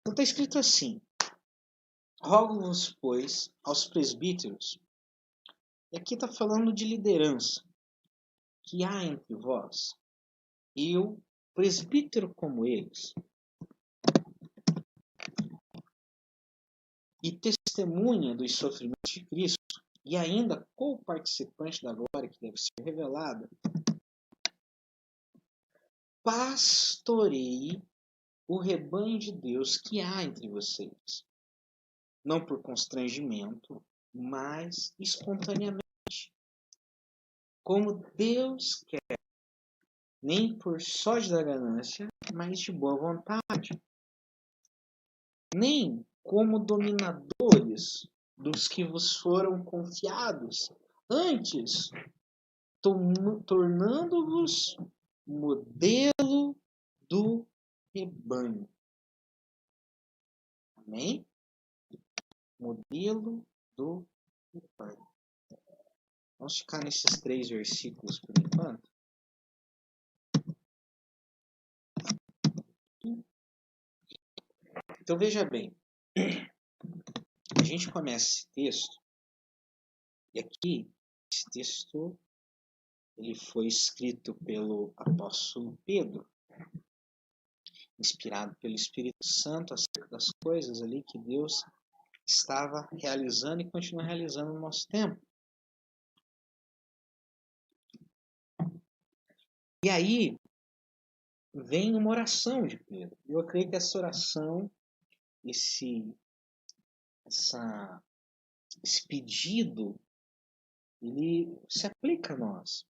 Então está escrito assim: rogo-vos, pois, aos presbíteros, e aqui está falando de liderança, que há entre vós, e o presbítero como eles, e testemunha dos sofrimentos de Cristo, e ainda co-participante da glória que deve ser revelada, pastoreie o rebanho de Deus que há entre vocês, não por constrangimento, mas espontaneamente, como Deus quer, nem por sorte da ganância, mas de boa vontade, nem como dominadores dos que vos foram confiados, antes tornando-vos modelo do rebanho. Amém? Modelo do rebanho. Vamos ficar nesses 3 versículos por enquanto. Então veja bem, a gente começa esse texto, e aqui, esse texto ele foi escrito pelo apóstolo Pedro, inspirado pelo Espírito Santo acerca das coisas ali que Deus estava realizando e continua realizando no nosso tempo. E aí vem uma oração de Pedro. Eu creio que essa oração, esse pedido, ele se aplica a nós.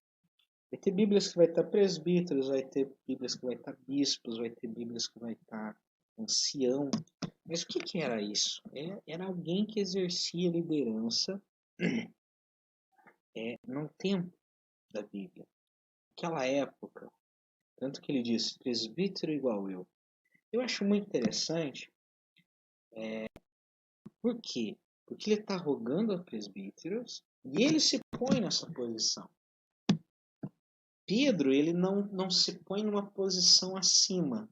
Vai ter Bíblias que vai estar presbíteros, vai ter Bíblias que vai estar bispos, vai ter Bíblias que vai estar ancião. Mas o que era isso? Era alguém que exercia liderança no tempo da Bíblia. Naquela época, tanto que ele diz, presbítero igual eu. Eu acho muito interessante. Por quê? Porque ele está rogando a presbíteros e ele se põe nessa posição. Pedro, ele não se põe numa posição acima.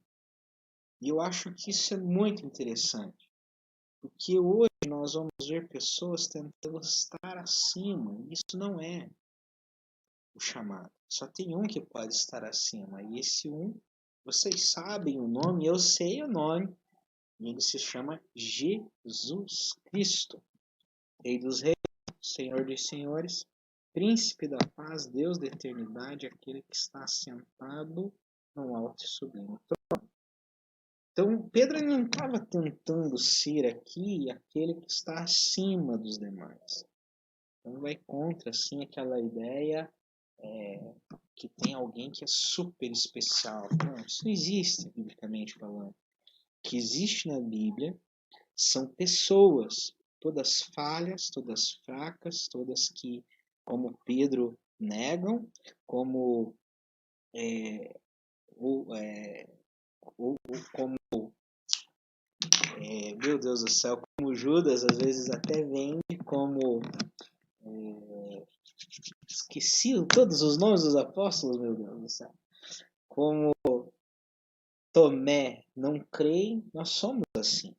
E eu acho que isso é muito interessante. Porque hoje nós vamos ver pessoas tentando estar acima. E isso não é o chamado. Só tem um que pode estar acima. E esse um, vocês sabem o nome, eu sei o nome. E ele se chama Jesus Cristo. Rei dos reis, Senhor dos senhores, Príncipe da paz, Deus da eternidade, aquele que está assentado no alto e sublime trono. Então, Pedro não estava tentando ser aqui aquele que está acima dos demais. Então, vai contra assim, aquela ideia que tem alguém que é super especial. Não, isso não existe, biblicamente falando. O que existe na Bíblia são pessoas, todas falhas, todas fracas, todas que, como Pedro, negam, como meu Deus do céu, como Judas às vezes até vende, como esqueci todos os nomes dos apóstolos, meu Deus do céu, como Tomé não creem, nós somos assim.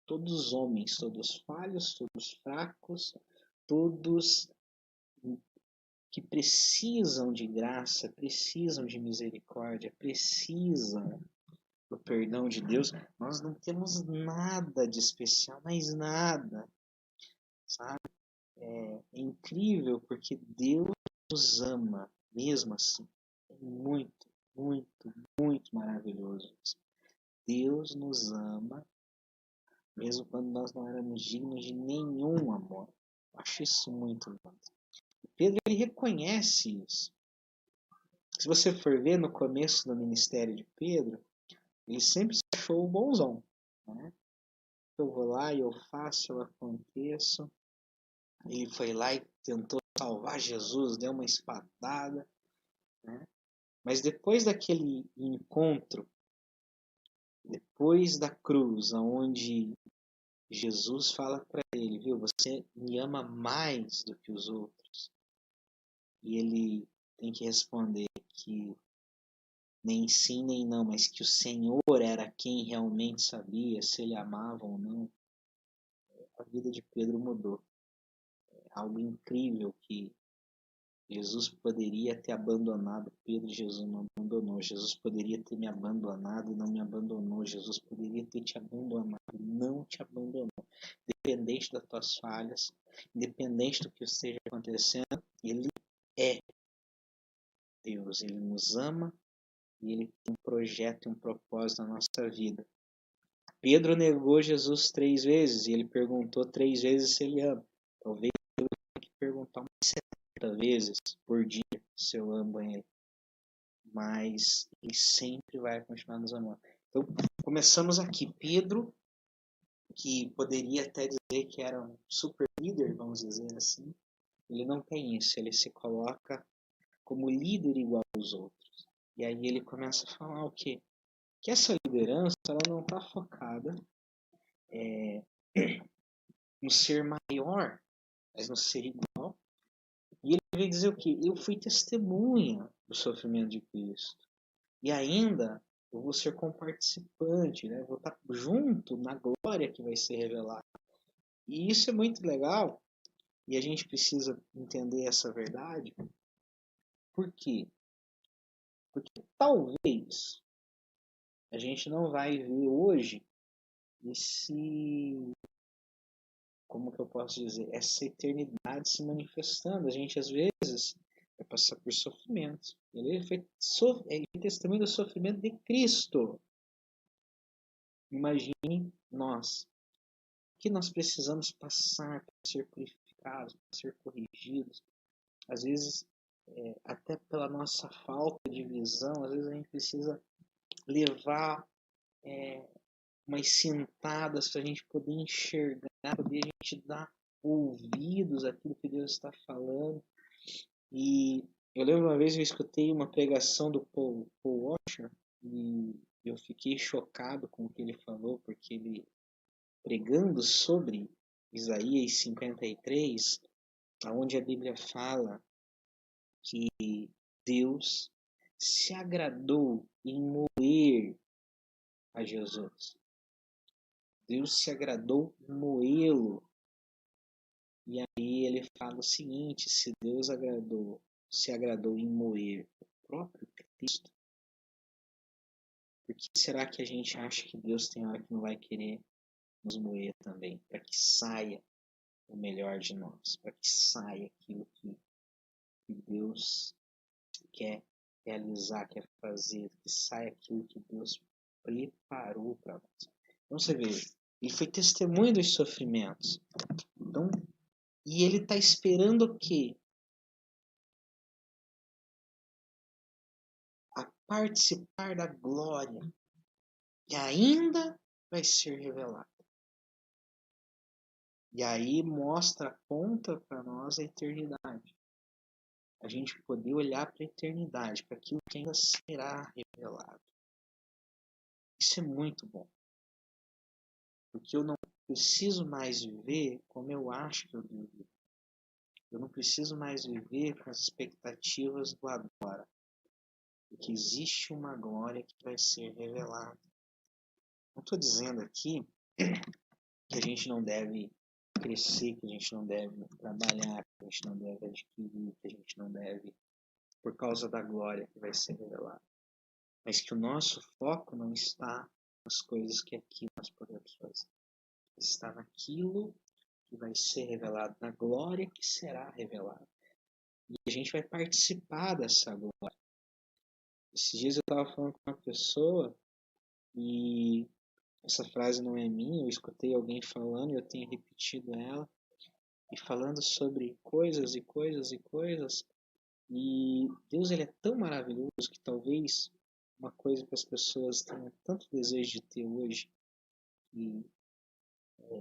Todos homens, todos falhos, todos fracos, todos que precisam de graça, precisam de misericórdia, precisam do perdão de Deus. Nós não temos nada de especial, mas nada, sabe? É incrível porque Deus nos ama, mesmo assim. É muito, muito, muito maravilhoso isso. Deus nos ama, mesmo quando nós não éramos dignos de nenhum amor. Eu acho isso muito lindo. Pedro ele reconhece isso. Se você for ver no começo do ministério de Pedro, ele sempre se achou o bonzão. Né? Eu vou lá e eu faço, eu aconteço. Ele foi lá e tentou salvar Jesus, deu uma espadada. Né? Mas depois daquele encontro, depois da cruz, onde Jesus fala para ele, viu, você me ama mais do que os outros. E ele tem que responder que nem sim nem não, mas que o Senhor era quem realmente sabia se ele amava ou não, a vida de Pedro mudou. É algo incrível que Jesus poderia ter abandonado Pedro, Jesus não abandonou. Jesus poderia ter me abandonado e não me abandonou. Jesus poderia ter te abandonado e não te abandonou. Independente das tuas falhas, independente do que esteja acontecendo, Ele é Deus. Ele nos ama e Ele tem um projeto e um propósito na nossa vida. Pedro negou Jesus 3 vezes e ele perguntou 3 vezes se ele ama. Talvez eu tenha que perguntar umas 70 vezes por dia se eu amo ele. Mas ele sempre vai continuar nos amando. Então, começamos aqui. Pedro, que poderia até dizer que era um super líder, vamos dizer assim, ele não tem isso. Ele se coloca como líder igual aos outros. E aí ele começa a falar o quê? Que essa liderança ela não está focada no ser maior, mas no ser igual. E ele vai dizer o quê? Eu fui testemunha do sofrimento de Cristo. E ainda eu vou ser comparticipante, né? Vou estar junto na glória que vai ser revelada. E isso é muito legal. E a gente precisa entender essa verdade. Por quê? Porque talvez a gente não vai ver hoje esse, como que eu posso dizer, essa eternidade se manifestando. A gente às vezes vai passar por sofrimentos. Ele foi testemunho do sofrimento de Cristo. Imagine nós, o que nós precisamos passar para ser purificados, para ser corrigidos. Às vezes, até pela nossa falta de visão, às vezes a gente precisa levar umas sentadas para a gente poder enxergar, poder a gente dar ouvidos àquilo que Deus está falando. E eu lembro uma vez eu escutei uma pregação do Paul Washer e eu fiquei chocado com o que ele falou, porque ele, pregando sobre Isaías 53, onde a Bíblia fala que Deus se agradou em moer a Jesus. Deus se agradou em moê-lo. E aí ele fala o seguinte: se Deus se agradou em moer o próprio Cristo, por que será que a gente acha que Deus tem hora que não vai querer nos moer também? Para que saia o melhor de nós, para que saia aquilo que Deus quer realizar, quer fazer, que saia aquilo que Deus preparou para nós. Então você vê, ele foi testemunho dos sofrimentos. Então, e ele está esperando o quê? A participar da glória que ainda vai ser revelada. E aí mostra, aponta para nós a eternidade. A gente poder olhar para a eternidade, para aquilo que ainda será revelado. Isso é muito bom. Porque eu não preciso mais viver como eu acho que eu devo viver. Eu não preciso mais viver com as expectativas do agora. Porque existe uma glória que vai ser revelada. Não estou dizendo aqui que a gente não deve crescer, que a gente não deve trabalhar, que a gente não deve adquirir, que a gente não deve, por causa da glória que vai ser revelada. Mas que o nosso foco não está nas coisas que aqui nós podemos fazer. Está naquilo que vai ser revelado, na glória que será revelada. E a gente vai participar dessa glória. Esses dias eu estava falando com uma pessoa e essa frase não é minha, eu escutei alguém falando e eu tenho repetido ela, e falando sobre coisas e coisas e coisas. E Deus ele é tão maravilhoso que talvez uma coisa que as pessoas tenham tanto desejo de ter hoje, que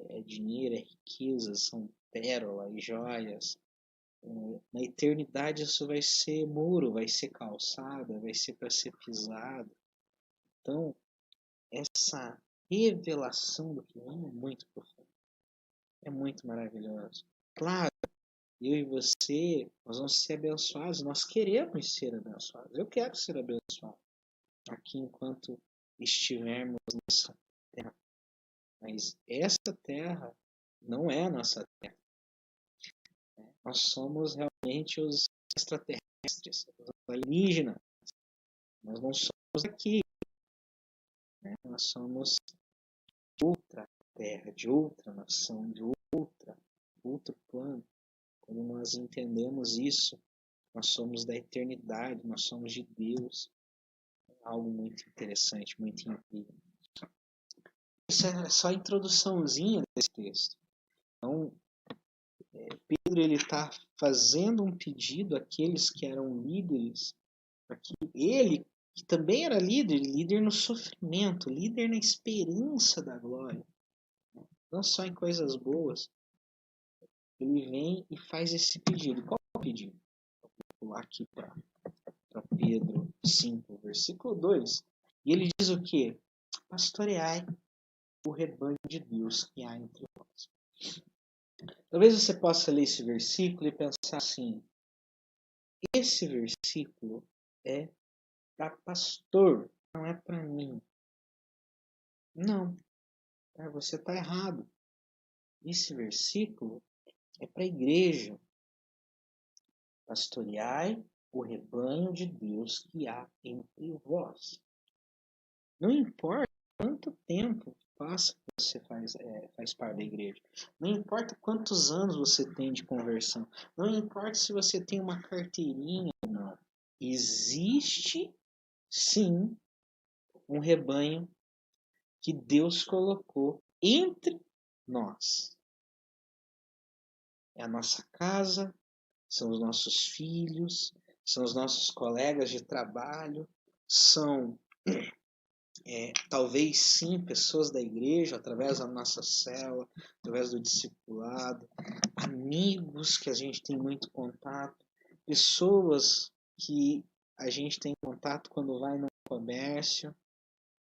é dinheiro, é riqueza, são pérolas e joias. Na eternidade isso vai ser muro, vai ser calçada, vai ser para ser pisado. Então, essa revelação do que vem é muito profunda. É muito maravilhoso. Claro, eu e você, nós vamos ser abençoados, nós queremos ser abençoados. Eu quero ser abençoado. aqui enquanto estivermos nessa terra. Mas essa terra não é a nossa terra. Nós somos realmente os extraterrestres, os alienígenas. Nós não somos aqui. Né? Nós somos de outra terra, de outra nação, de outro plano. Quando nós entendemos isso, nós somos da eternidade, nós somos de Deus. É algo muito interessante, muito incrível. Isso é só a introduçãozinha desse texto. Então, Pedro ele está fazendo um pedido àqueles que eram líderes, para que ele, que também era líder, líder no sofrimento, líder na esperança da glória, não só em coisas boas, ele vem e faz esse pedido. Qual é o pedido? Vou pular aqui para Pedro 5, versículo 2. E ele diz o quê? Pastoreai o rebanho de Deus que há entre vós. Talvez você possa ler esse versículo e pensar assim: esse versículo é para pastor, não é para mim. Não, você está errado. Esse versículo é para a igreja. Pastoreai o rebanho de Deus que há entre vós. Não importa quanto tempo passa que você faz parte da igreja. Não importa quantos anos você tem de conversão. Não importa se você tem uma carteirinha ou não. Existe, sim, um rebanho que Deus colocou entre nós. É a nossa casa, são os nossos filhos, são os nossos colegas de trabalho, são talvez sim pessoas da igreja, através da nossa célula, através do discipulado, amigos que a gente tem muito contato, pessoas que a gente tem contato quando vai no comércio.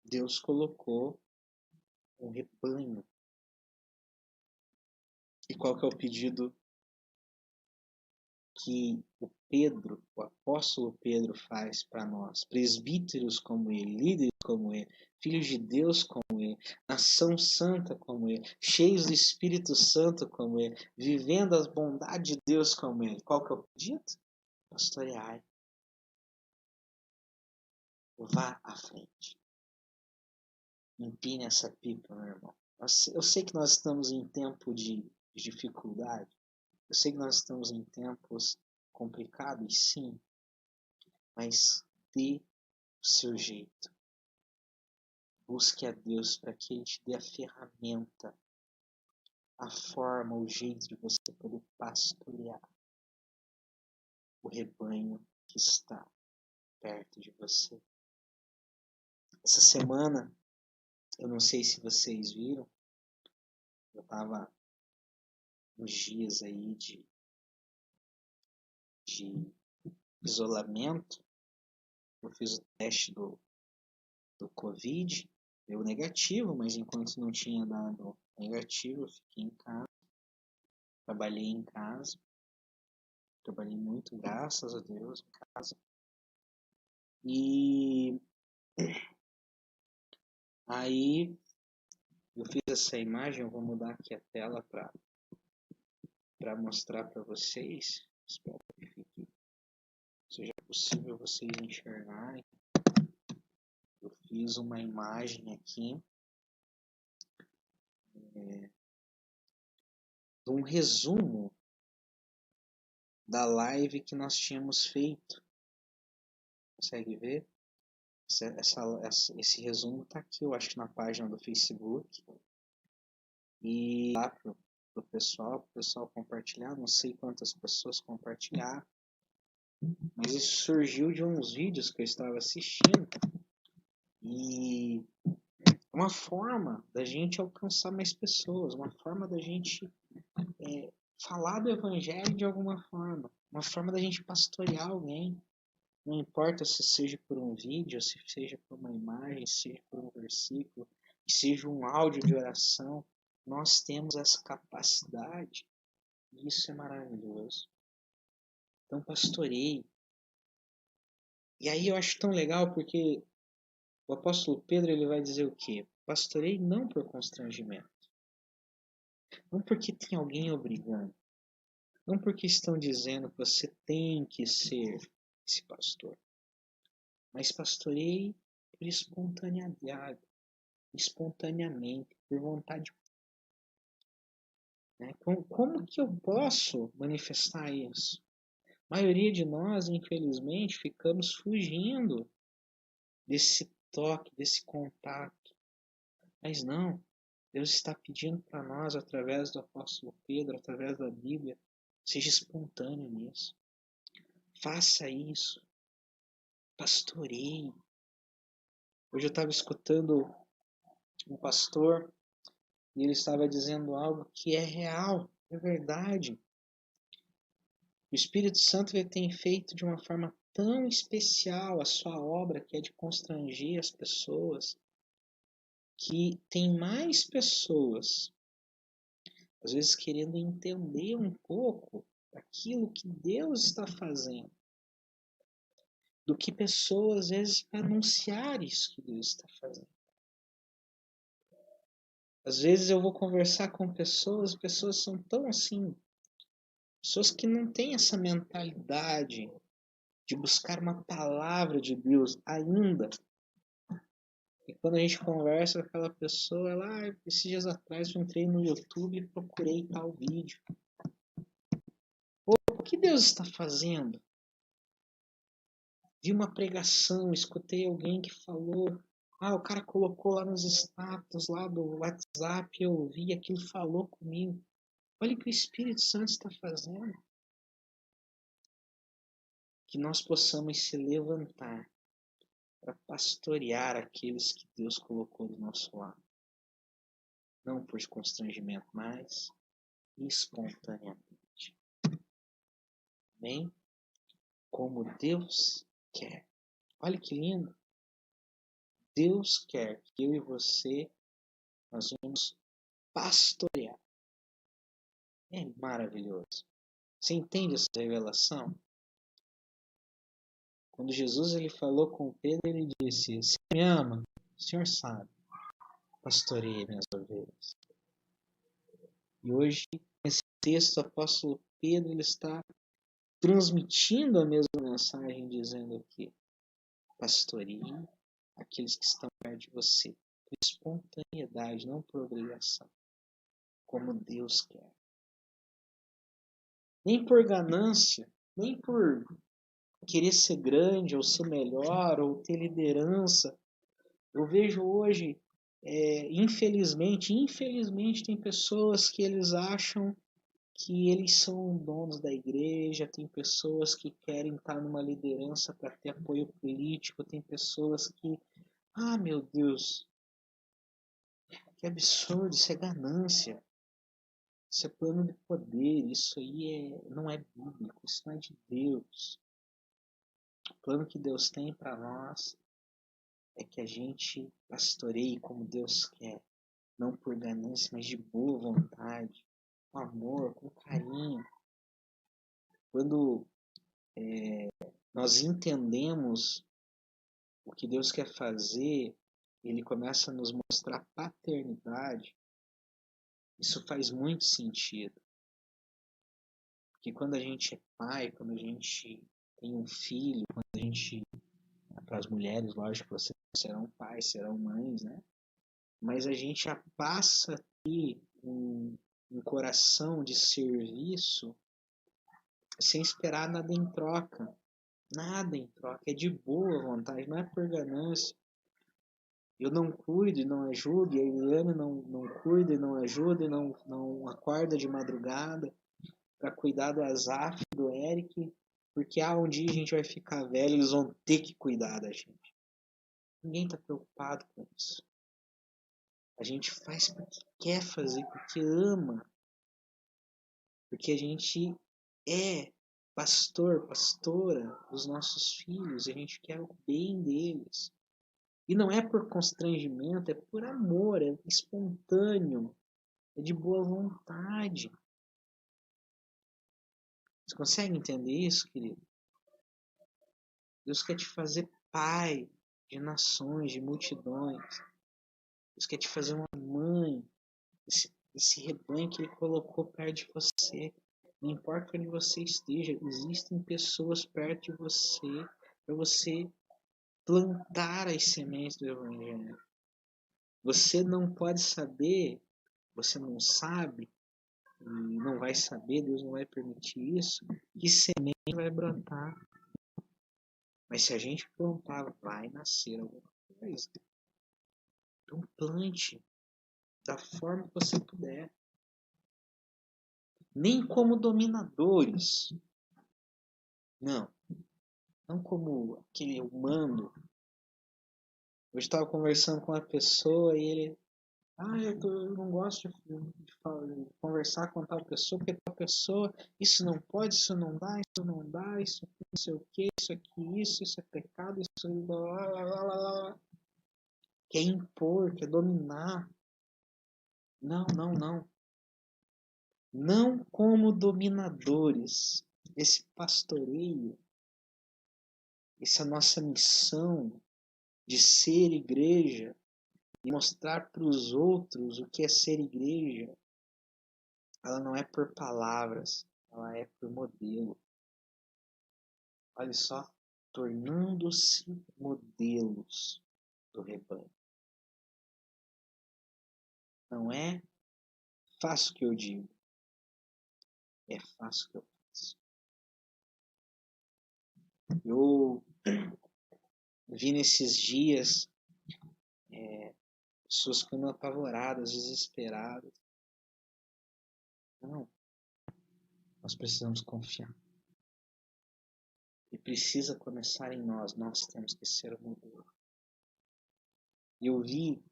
Deus colocou um rebanho. E qual que é o pedido que o apóstolo Pedro faz para nós? Presbíteros como ele, líderes como ele, filhos de Deus como ele, nação santa como ele, cheios do Espírito Santo como ele, vivendo as bondades de Deus como ele. Qual que é o pedido? Pastoreai. Vá à frente. Empine essa pipa, meu irmão. Eu sei que nós estamos em tempo de dificuldade. Eu sei que nós estamos em tempos complicados, sim. Mas dê o seu jeito. Busque a Deus para que Ele te dê a ferramenta, a forma, o jeito de você poder pastorear o rebanho que está perto de você. Essa semana, eu não sei se vocês viram, eu estava uns dias aí de isolamento. Eu fiz o teste do Covid, deu negativo, mas enquanto não tinha dado negativo, eu fiquei em casa, trabalhei em casa, trabalhei muito, graças a Deus, em casa. E aí eu fiz essa imagem, eu vou mudar aqui a tela para mostrar para vocês. Espero que seja possível vocês enxergarem. Eu fiz uma imagem aqui de um resumo da live que nós tínhamos feito. Consegue ver? Esse resumo está aqui, eu acho que na página do Facebook. E lá para o pessoal compartilhar. Não sei quantas pessoas compartilharam. Mas isso surgiu de uns vídeos que eu estava assistindo. E uma forma da gente alcançar mais pessoas. Uma forma da gente falar do evangelho de alguma forma. Uma forma da gente pastorear alguém. Não importa se seja por um vídeo, se seja por uma imagem, se seja por um versículo, se seja um áudio de oração, nós temos essa capacidade. E isso é maravilhoso. Então, pastoreie. E aí eu acho tão legal porque O apóstolo Pedro ele vai dizer o quê? Pastorei não por constrangimento, não porque tem alguém obrigando, não porque estão dizendo que você tem que ser esse pastor, mas pastorei por espontaneidade, espontaneamente, por vontade. Né? Como que eu posso manifestar isso? A maioria de nós, infelizmente, ficamos fugindo desse toque, desse contato. Mas não, Deus está pedindo para nós, através do apóstolo Pedro, através da Bíblia, seja espontâneo nisso. Faça isso. Pastoreie. Hoje eu estava escutando um pastor e ele estava dizendo algo que é real, é verdade. O Espírito Santo ele tem feito de uma forma tão especial a sua obra, que é de constranger as pessoas, que tem mais pessoas, às vezes, querendo entender um pouco aquilo que Deus está fazendo, do que pessoas, às vezes, para anunciar isso que Deus está fazendo. Às vezes eu vou conversar com pessoas, pessoas são tão assim, pessoas que não têm essa mentalidade de buscar uma palavra de Deus ainda. E quando a gente conversa com aquela pessoa, ela, esses dias atrás eu entrei no YouTube e procurei tal vídeo. Pô, o que Deus está fazendo? Vi uma pregação, escutei alguém que falou, o cara colocou lá nos status lá do WhatsApp, eu vi aquilo, falou comigo. Olha o que o Espírito Santo está fazendo. Que nós possamos se levantar para pastorear aqueles que Deus colocou do nosso lado. Não por constrangimento, mas espontaneamente. Amém? Como Deus quer. Olha que lindo. Deus quer que eu e você, nós vamos pastorear. É maravilhoso. Você entende essa revelação? Quando Jesus ele falou com Pedro, ele disse, se me ama, o Senhor sabe, pastoreie minhas ovelhas. E hoje, nesse texto, o apóstolo Pedro ele está transmitindo a mesma mensagem, dizendo aqui, pastoreie aqueles que estão perto de você, por espontaneidade, não por obrigação, como Deus quer. Nem por ganância, nem por querer ser grande, ou ser melhor, ou ter liderança. Eu vejo hoje, infelizmente, tem pessoas que eles acham que eles são donos da igreja, tem pessoas que querem estar numa liderança para ter apoio político, tem pessoas que, meu Deus, que absurdo, isso é ganância, isso é plano de poder, isso aí não é bíblico, isso não é de Deus. O plano que Deus tem para nós é que a gente pastoreie como Deus quer, não por ganância, mas de boa vontade, com amor, com carinho. Quando nós entendemos o que Deus quer fazer, Ele começa a nos mostrar paternidade, isso faz muito sentido. Porque quando a gente é pai, quando a gente tem um filho, quando a gente, para as mulheres, lógico, vocês serão pais, serão mães, né? Mas a gente já passa a ter um coração de serviço sem esperar nada em troca. Nada em troca, é de boa vontade, não é por ganância. Eu não cuido e não ajudo, e a Eliane não cuida e não ajuda, e não acorda de madrugada para cuidar do Azaf, do Eric, porque um dia a gente vai ficar velho e eles vão ter que cuidar da gente. Ninguém está preocupado com isso. A gente faz porque quer fazer, porque ama. Porque a gente é pastor, pastora dos nossos filhos, a gente quer o bem deles. E não é por constrangimento, é por amor, é espontâneo, é de boa vontade. Você consegue entender isso, querido? Deus quer te fazer pai, de nações, de multidões. Deus quer te fazer uma mãe. Esse rebanho que Ele colocou perto de você. Não importa onde você esteja, existem pessoas perto de você para você plantar as sementes do Evangelho. Você não pode saber, você não sabe, e não vai saber, Deus não vai permitir isso, que semente vai brotar. Mas se a gente plantar, vai nascer alguma coisa. Então plante da forma que você puder. Nem como dominadores. Não como aquele humano. Hoje estava conversando com uma pessoa e ele... eu não gosto de conversar com tal pessoa, porque tal pessoa, isso não pode, isso não dá, isso não sei o que, isso aqui, isso é pecado, isso... Blá, blá, blá, blá. Quer impor, quer dominar. Não. Não como dominadores. Esse pastoreio, essa nossa missão de ser igreja e mostrar para os outros o que é ser igreja, ela não é por palavras, ela é por modelo. Olha só, tornando-se modelos do rebanho. Não é faço o que eu digo, é faço o que eu faço. Eu vi nesses dias pessoas ficando apavoradas, desesperadas. Não, nós precisamos confiar. E precisa começar em nós temos que ser o modelo. E eu vi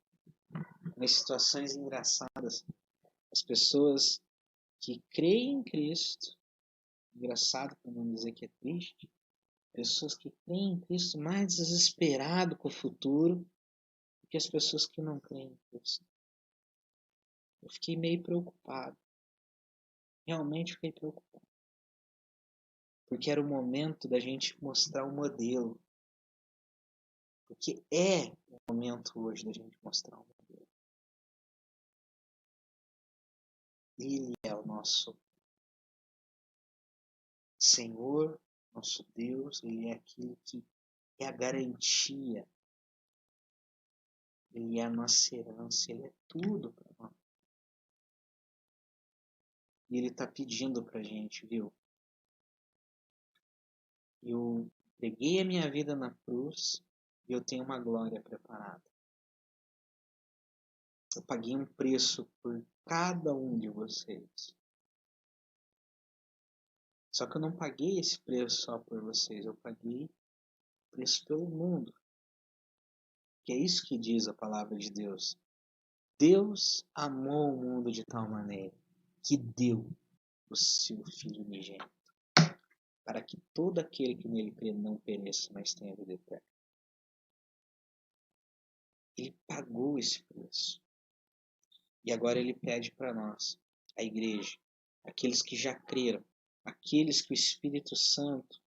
em situações engraçadas as pessoas que creem em Cristo, engraçado para não dizer que é triste, pessoas que creem em Cristo mais desesperado com o futuro do que as pessoas que não creem em Cristo. Eu fiquei meio preocupado. Realmente fiquei preocupado. Porque era o momento da gente mostrar o modelo. Porque é o momento hoje da gente mostrar o modelo. Ele é o nosso Senhor, nosso Deus. Ele é aquele que é a garantia. Ele é a nossa herança. Ele é tudo para nós. E Ele está pedindo para a gente, viu? Eu peguei a minha vida na cruz e eu tenho uma glória preparada. Eu paguei um preço por cada um de vocês. Só que eu não paguei esse preço só por vocês, eu paguei o preço pelo mundo. Que é isso que diz a palavra de Deus. Deus amou o mundo de tal maneira que deu o seu Filho unigênito, para que todo aquele que nele crê não pereça, mas tenha vida eterna. Ele pagou esse preço. E agora ele pede para nós, a igreja, aqueles que já creram, aqueles que o Espírito Santo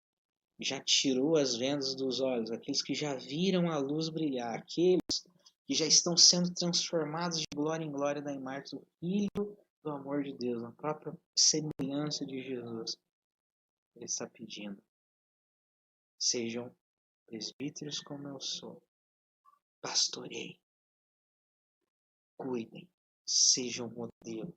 já tirou as vendas dos olhos, aqueles que já viram a luz brilhar, aqueles que já estão sendo transformados de glória em glória da imagem do Filho do amor de Deus, na própria semelhança de Jesus. Ele está pedindo, sejam presbíteros como eu sou, pastoreiem, cuidem, sejam modelo,